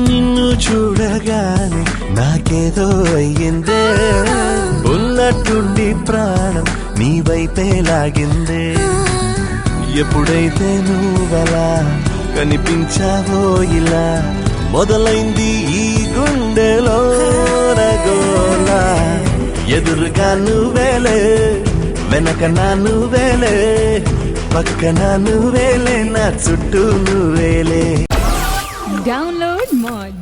నిన్ను చూడగానే నాకేదో అయ్యిందే, ఉన్నట్టుండి ప్రాణం నీ వైపే లాగిందే. ఎప్పుడైతే నువ్వలా కనిపించావో ఇలా మొదలైంది ఈ గుండెలో రగోలా. ఎదురుగా నువ్వేలే, వెనక నా నువ్వేలే, పక్కన నువ్వేలే, నా చుట్టూ నువ్వేలే. Download Moj.